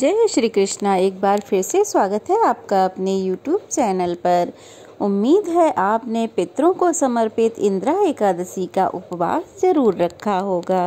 जय श्री कृष्णा। एक बार फिर से स्वागत है आपका अपने YouTube चैनल पर। उम्मीद है आपने पितरों को समर्पित इंदिरा एकादशी का उपवास जरूर रखा होगा।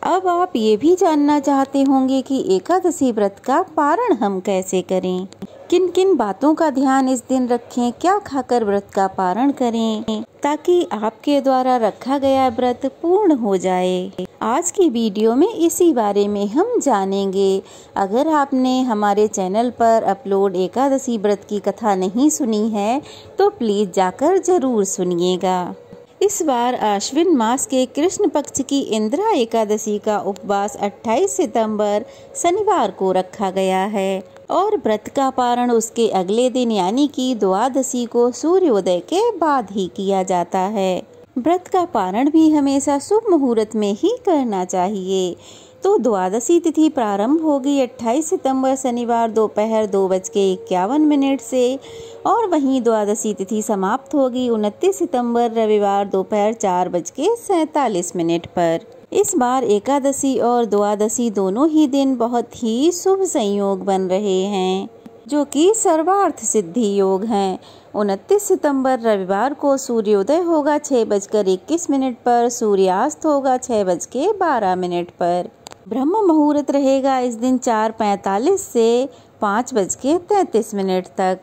अब आप ये भी जानना चाहते होंगे कि एकादशी व्रत का पारण हम कैसे करें, किन किन बातों का ध्यान इस दिन रखें, क्या खाकर व्रत का पारण करें ताकि आपके द्वारा रखा गया व्रत पूर्ण हो जाए। आज की वीडियो में इसी बारे में हम जानेंगे। अगर आपने हमारे चैनल पर अपलोड एकादशी व्रत की कथा नहीं सुनी है तो प्लीज जाकर जरूर सुनिएगा। इस बार आश्विन मास के कृष्ण पक्ष की इंदिरा एकादशी का उपवास 28 सितंबर शनिवार को रखा गया है और व्रत का पारण उसके अगले दिन यानी कि द्वादशी को सूर्योदय के बाद ही किया जाता है। व्रत का पारण भी हमेशा शुभ मुहूर्त में ही करना चाहिए। तो द्वादशी तिथि प्रारंभ होगी 28 सितंबर शनिवार दोपहर 2:51 से और वहीं द्वादशी तिथि समाप्त होगी 29 सितंबर रविवार दोपहर 4:47 पर। इस बार एकादशी और द्वादशी दोनों ही दिन बहुत ही शुभ संयोग बन रहे हैं, जो कि सर्वार्थ सिद्धि योग हैं। 29 सितंबर रविवार को सूर्योदय होगा 6:21 पर, सूर्यास्त होगा 6:12 पर। ब्रह्म मुहूर्त रहेगा इस दिन 4:45 से 5:33 तक।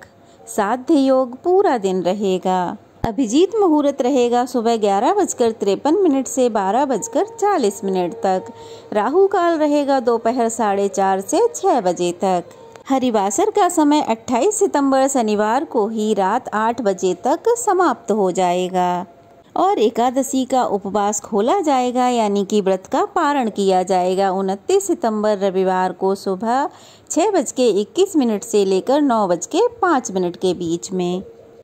साध्य योग पूरा दिन रहेगा। अभिजीत मुहूर्त रहेगा सुबह 11:53 से 12:40 तक। राहु काल रहेगा दोपहर 4:30 से 6 बजे तक। हरिवासर का समय 28 सितंबर शनिवार को ही रात 8 बजे तक समाप्त हो जाएगा और एकादशी का उपवास खोला जाएगा यानी कि व्रत का पारण किया जाएगा 29 सितंबर रविवार को सुबह 6:21 से लेकर 9:05 के बीच में।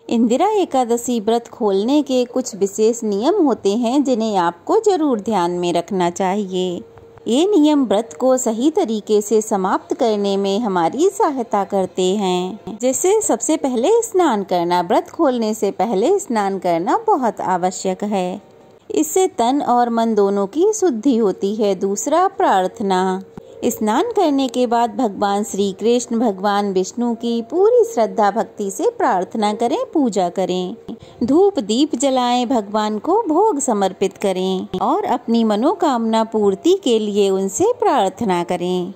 इंदिरा एकादशी व्रत खोलने के कुछ विशेष नियम होते हैं जिन्हें आपको जरूर ध्यान में रखना चाहिए। ये नियम व्रत को सही तरीके से समाप्त करने में हमारी सहायता करते हैं। जैसे सबसे पहले स्नान करना। व्रत खोलने से पहले स्नान करना बहुत आवश्यक है। इससे तन और मन दोनों की शुद्धि होती है। दूसरा, प्रार्थना। स्नान करने के बाद भगवान श्री कृष्ण, भगवान विष्णु की पूरी श्रद्धा भक्ति से प्रार्थना करें, पूजा करें, धूप दीप जलाएं, भगवान को भोग समर्पित करें और अपनी मनोकामना पूर्ति के लिए उनसे प्रार्थना करें।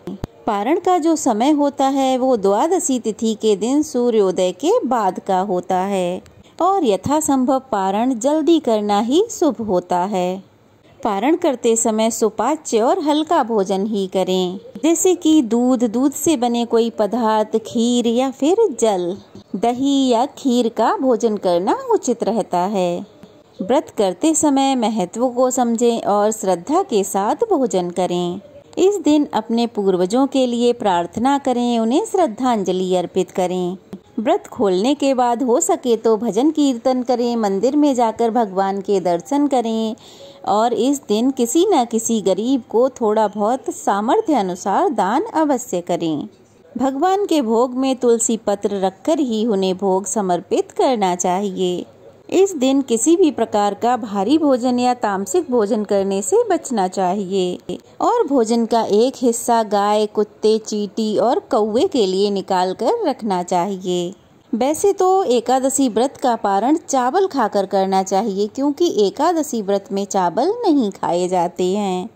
पारण का जो समय होता है वो द्वादशी तिथि के दिन सूर्योदय के बाद का होता है और यथासंभव पारण जल्दी करना ही शुभ होता है। पारण करते समय सुपाच्य और हल्का भोजन ही करें, जैसे कि दूध से बने कोई पदार्थ, खीर या फिर जल, दही या खीर का भोजन करना उचित रहता है। व्रत करते समय महत्व को समझें और श्रद्धा के साथ भोजन करें। इस दिन अपने पूर्वजों के लिए प्रार्थना करें, उन्हें श्रद्धांजलि अर्पित करें। व्रत खोलने के बाद हो सके तो भजन कीर्तन करें, मंदिर में जाकर भगवान के दर्शन करें और इस दिन किसी न किसी गरीब को थोड़ा बहुत सामर्थ्य अनुसार दान अवश्य करें। भगवान के भोग में तुलसी पत्र रखकर ही उन्हें भोग समर्पित करना चाहिए। इस दिन किसी भी प्रकार का भारी भोजन या तामसिक भोजन करने से बचना चाहिए और भोजन का एक हिस्सा गाय, कुत्ते, चींटी और कौवे के लिए निकाल कर रखना चाहिए। वैसे तो एकादशी व्रत का पारण चावल खाकर करना चाहिए, क्योंकि एकादशी व्रत में चावल नहीं खाए जाते हैं।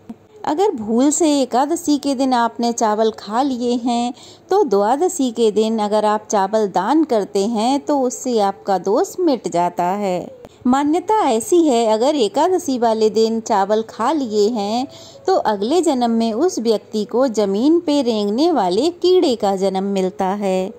अगर भूल से एकादशी के दिन आपने चावल खा लिए हैं तो द्वादशी के दिन अगर आप चावल दान करते हैं तो उससे आपका दोष मिट जाता है। मान्यता ऐसी है, अगर एकादशी वाले दिन चावल खा लिए हैं तो अगले जन्म में उस व्यक्ति को जमीन पे रेंगने वाले कीड़े का जन्म मिलता है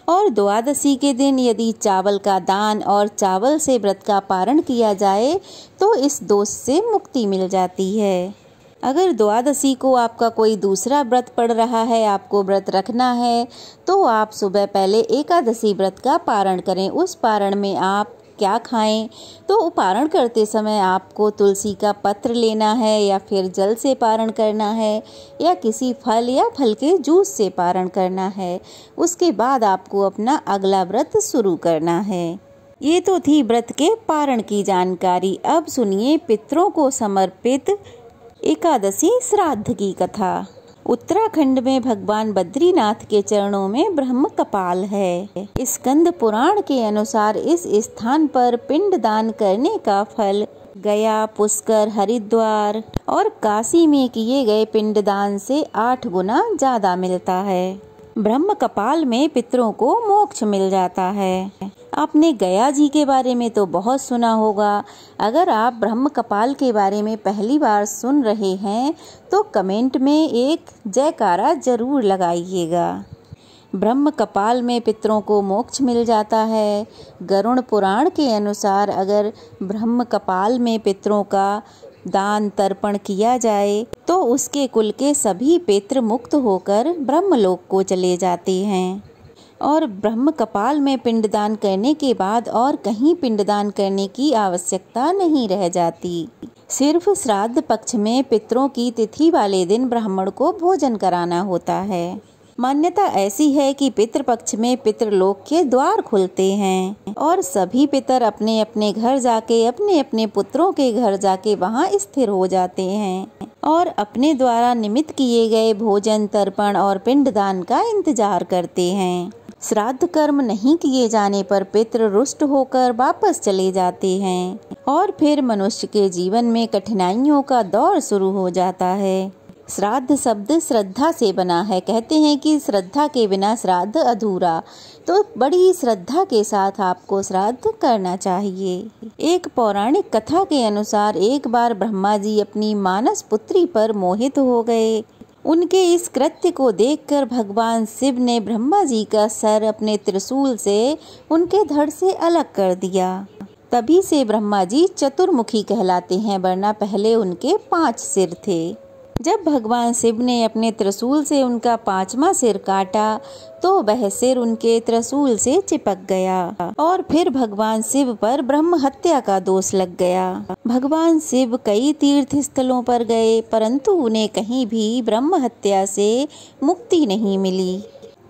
और द्वादशी के दिन यदि चावल का दान और चावल से व्रत का पारण किया जाए तो इस दोष से मुक्ति मिल जाती है। अगर द्वादशी को आपका कोई दूसरा व्रत पड़ रहा है, आपको व्रत रखना है, तो आप सुबह पहले एकादशी व्रत का पारण करें। उस पारण में आप क्या खाएं? तो पारण करते समय आपको तुलसी का पत्र लेना है या फिर जल से पारण करना है या किसी फल या फल के जूस से पारण करना है। उसके बाद आपको अपना अगला व्रत शुरू करना है। ये तो थी व्रत के पारण की जानकारी। अब सुनिए पितरों को समर्पित एकादशी श्राद्ध की कथा। उत्तराखंड में भगवान बद्रीनाथ के चरणों में ब्रह्म कपाल है। स्कंद पुराण के अनुसार इस स्थान पर पिंड दान करने का फल गया, पुष्कर, हरिद्वार और काशी में किए गए पिंडदान से 8 गुना ज्यादा मिलता है। ब्रह्म कपाल में पितरों को मोक्ष मिल जाता है। आपने गया जी के बारे में तो बहुत सुना होगा। अगर आप ब्रह्म कपाल के बारे में पहली बार सुन रहे हैं तो कमेंट में एक जयकारा जरूर लगाइएगा। ब्रह्म कपाल में पितरों को मोक्ष मिल जाता है। गरुड़ पुराण के अनुसार अगर ब्रह्म कपाल में पितरों का दान तर्पण किया जाए तो उसके कुल के सभी पितृ मुक्त होकर ब्रह्मलोक को चले जाते हैं और ब्रह्म कपाल में पिंडदान करने के बाद और कहीं पिंडदान करने की आवश्यकता नहीं रह जाती। सिर्फ श्राद्ध पक्ष में पितरों की तिथि वाले दिन ब्राह्मण को भोजन कराना होता है। मान्यता ऐसी है कि पितृपक्ष में पितृलोक के द्वार खुलते हैं और सभी पितर अपने अपने घर जाके अपने अपने पुत्रों के घर जाके वहां स्थिर हो जाते हैं और अपने द्वारा निमित्त किए गए भोजन, तर्पण और पिंडदान का इंतजार करते हैं। श्राद्ध कर्म नहीं किए जाने पर पितृ रुष्ट होकर वापस चले जाते हैं और फिर मनुष्य के जीवन में कठिनाइयों का दौर शुरू हो जाता है। श्राद्ध शब्द श्रद्धा से बना है। कहते हैं कि श्रद्धा के बिना श्राद्ध अधूरा, तो बड़ी श्रद्धा के साथ आपको श्राद्ध करना चाहिए। एक पौराणिक कथा के अनुसार एक बार ब्रह्मा जी अपनी मानस पुत्री पर मोहित हो गए। उनके इस कृत्य को देखकर भगवान शिव ने ब्रह्मा जी का सर अपने त्रिशूल से उनके धड़ से अलग कर दिया। तभी से ब्रह्मा जी चतुर्मुखी कहलाते हैं, वरना पहले उनके 5 सिर थे। जब भगवान शिव ने अपने त्रिशूल से उनका 5वां सिर काटा तो वह सिर उनके त्रिशूल से चिपक गया और फिर भगवान शिव पर ब्रह्म हत्या का दोष लग गया। भगवान शिव कई तीर्थ स्थलों पर गए परंतु उन्हें कहीं भी ब्रह्म हत्या से मुक्ति नहीं मिली।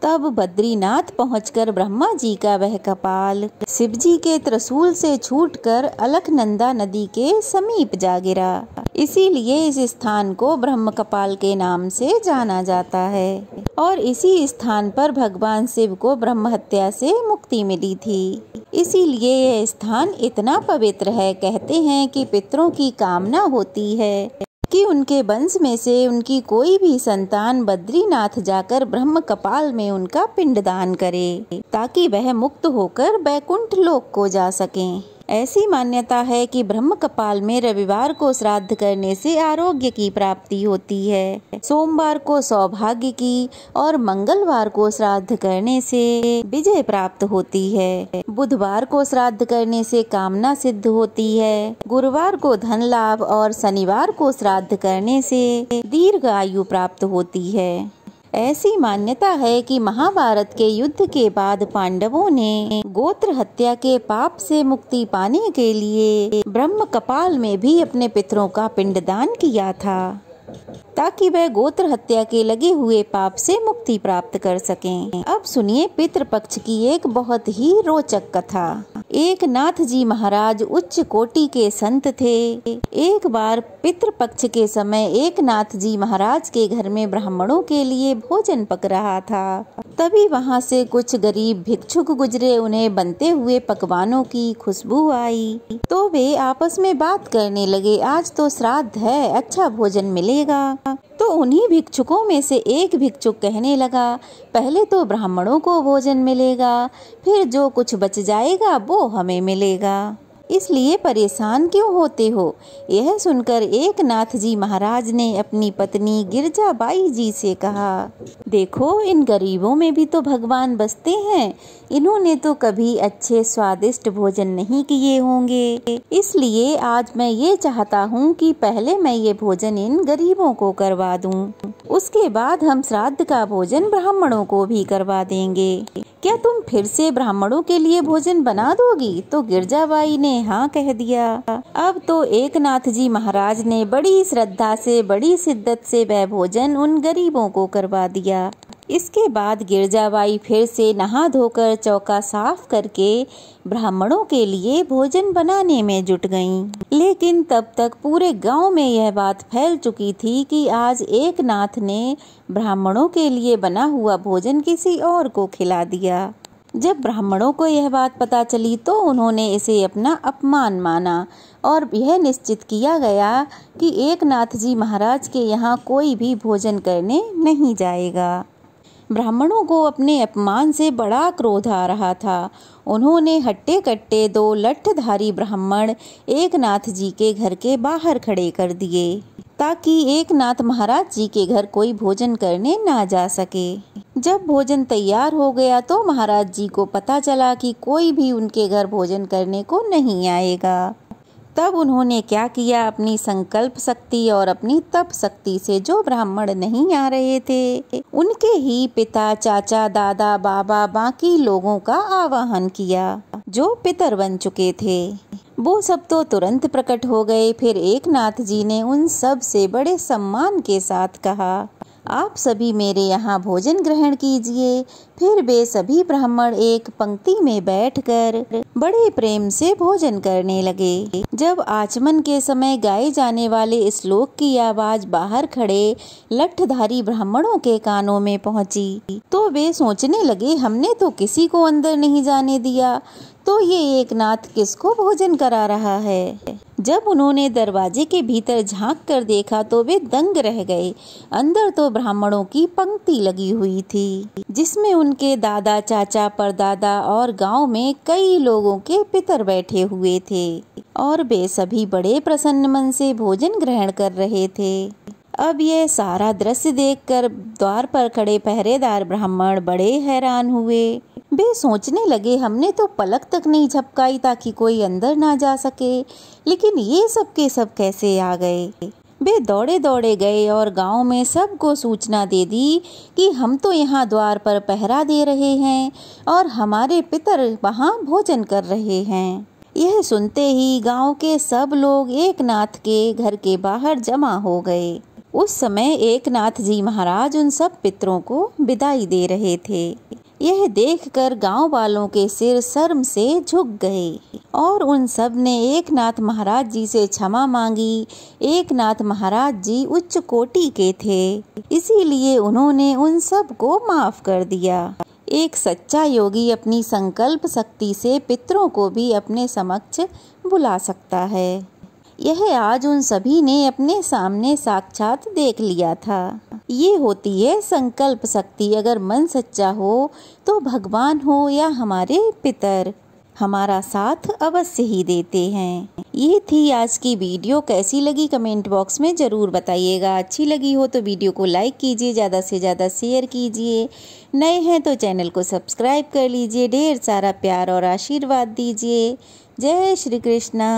तब बद्रीनाथ पहुंचकर ब्रह्मा जी का वह कपाल शिव जी के त्रिशूल से छूटकर अलकनंदा नदी के समीप जा गिरा। इसीलिए इस स्थान को ब्रह्म कपाल के नाम से जाना जाता है और इसी स्थान पर भगवान शिव को ब्रह्म हत्या से मुक्ति मिली थी। इसीलिए यह स्थान इतना पवित्र है। कहते हैं कि पितरों की कामना होती है कि उनके वंश में से उनकी कोई भी संतान बद्रीनाथ जाकर ब्रह्म कपाल में उनका पिंडदान करे ताकि वह मुक्त होकर बैकुंठ लोक को जा सकें। ऐसी मान्यता है कि ब्रह्म कपाल में रविवार को श्राद्ध करने से आरोग्य की प्राप्ति होती है, सोमवार को सौभाग्य की और मंगलवार को श्राद्ध करने से विजय प्राप्त होती है, बुधवार को श्राद्ध करने से कामना सिद्ध होती है, गुरुवार को धन लाभ और शनिवार को श्राद्ध करने से दीर्घ आयु प्राप्त होती है। ऐसी मान्यता है कि महाभारत के युद्ध के बाद पांडवों ने गोत्र हत्या के पाप से मुक्ति पाने के लिए ब्रह्म कपाल में भी अपने पितरों का पिंडदान किया था ताकि वह गोत्र हत्या के लगे हुए पाप से मुक्ति प्राप्त कर सकें। अब सुनिए पितृपक्ष की एक बहुत ही रोचक कथा। एक नाथ जी महाराज उच्च कोटि के संत थे। एक बार पितृपक्ष के समय एक नाथ जी महाराज के घर में ब्राह्मणों के लिए भोजन पक रहा था। तभी वहां से कुछ गरीब भिक्षुक गुजरे। उन्हें बनते हुए पकवानों की खुशबू आई तो वे आपस में बात करने लगे, आज तो श्राद्ध है, अच्छा भोजन मिलेगा। तो उन्हीं भिक्षुकों में से एक भिक्षुक कहने लगा, पहले तो ब्राह्मणों को भोजन मिलेगा, फिर जो कुछ बच जाएगा वो हमें मिलेगा, इसलिए परेशान क्यों होते हो। यह सुनकर एक नाथ जी महाराज ने अपनी पत्नी गिरजाबाई जी से कहा, देखो इन गरीबों में भी तो भगवान बसते हैं, इन्होंने तो कभी अच्छे स्वादिष्ट भोजन नहीं किए होंगे, इसलिए आज मैं ये चाहता हूँ कि पहले मैं ये भोजन इन गरीबों को करवा दूँ, उसके बाद हम श्राद्ध का भोजन ब्राह्मणों को भी करवा देंगे। क्या तुम फिर से ब्राह्मणों के लिए भोजन बना दोगी? तो गिरजाबाई ने हाँ कह दिया। अब तो एक नाथ जी महाराज ने बड़ी श्रद्धा से बड़ी शिद्दत से वह भोजन उन गरीबों को करवा दिया। इसके बाद गिरजाबाई फिर से नहा धोकर चौका साफ करके ब्राह्मणों के लिए भोजन बनाने में जुट गईं। लेकिन तब तक पूरे गांव में यह बात फैल चुकी थी कि आज एकनाथ ने ब्राह्मणों के लिए बना हुआ भोजन किसी और को खिला दिया। जब ब्राह्मणों को यह बात पता चली तो उन्होंने इसे अपना अपमान माना और यह निश्चित किया गया कि एकनाथ जी महाराज के यहाँ कोई भी भोजन करने नहीं जाएगा। ब्राह्मणों को अपने अपमान से बड़ा क्रोध आ रहा था। उन्होंने हट्टे कट्टे 2 लठधारी ब्राह्मण एकनाथ जी के घर के बाहर खड़े कर दिए ताकि एकनाथ महाराज जी के घर कोई भोजन करने ना जा सके। जब भोजन तैयार हो गया तो महाराज जी को पता चला कि कोई भी उनके घर भोजन करने को नहीं आएगा। तब उन्होंने क्या किया, अपनी संकल्प शक्ति और अपनी तप शक्ति से जो ब्राह्मण नहीं आ रहे थे उनके ही पिता, चाचा, दादा, बाबा, बाकी लोगों का आवाहन किया जो पितर बन चुके थे। वो सब तो तुरंत प्रकट हो गए। फिर एकनाथ जी ने उन सब से बड़े सम्मान के साथ कहा, आप सभी मेरे यहाँ भोजन ग्रहण कीजिए। फिर वे सभी ब्राह्मण एक पंक्ति में बैठकर बड़े प्रेम से भोजन करने लगे। जब आचमन के समय गाए जाने वाले श्लोक की आवाज बाहर खड़े लठधारी ब्राह्मणों के कानों में पहुंची तो वे सोचने लगे, हमने तो किसी को अंदर नहीं जाने दिया, तो ये एकनाथ किसको भोजन करा रहा है। जब उन्होंने दरवाजे के भीतर झांक कर देखा तो वे दंग रह गए। अंदर तो ब्राह्मणों की पंक्ति लगी हुई थी जिसमें उनके दादा, चाचा, परदादा और गांव में कई लोगों के पितर बैठे हुए थे और वे सभी बड़े प्रसन्न मन से भोजन ग्रहण कर रहे थे। अब यह सारा दृश्य देखकर द्वार पर खड़े पहरेदार ब्राह्मण बड़े हैरान हुए। वे सोचने लगे, हमने तो पलक तक नहीं झपकाई ताकि कोई अंदर ना जा सके, लेकिन ये सब के सब कैसे आ गए। वे दौड़े दौड़े गए और गांव में सबको सूचना दे दी कि हम तो यहाँ द्वार पर पहरा दे रहे हैं और हमारे पितर वहाँ भोजन कर रहे हैं। यह सुनते ही गांव के सब लोग एकनाथ के घर के बाहर जमा हो गए। उस समय एकनाथ जी महाराज उन सब पितरों को विदाई दे रहे थे। यह देखकर गांव वालों के सिर शर्म से झुक गए और उन सब ने एकनाथ महाराज जी से क्षमा मांगी। एकनाथ महाराज जी उच्च कोटि के थे, इसीलिए उन्होंने उन सब को माफ कर दिया। एक सच्चा योगी अपनी संकल्प शक्ति से पितरों को भी अपने समक्ष बुला सकता है। यह आज उन सभी ने अपने सामने साक्षात देख लिया था। ये होती है संकल्प शक्ति। अगर मन सच्चा हो तो भगवान हो या हमारे पितर हमारा साथ अवश्य ही देते हैं। ये थी आज की वीडियो। कैसी लगी कमेंट बॉक्स में ज़रूर बताइएगा। अच्छी लगी हो तो वीडियो को लाइक कीजिए, ज़्यादा से ज़्यादा शेयर कीजिए। नए हैं तो चैनल को सब्सक्राइब कर लीजिए। ढेर सारा प्यार और आशीर्वाद दीजिए। जय श्री कृष्णा।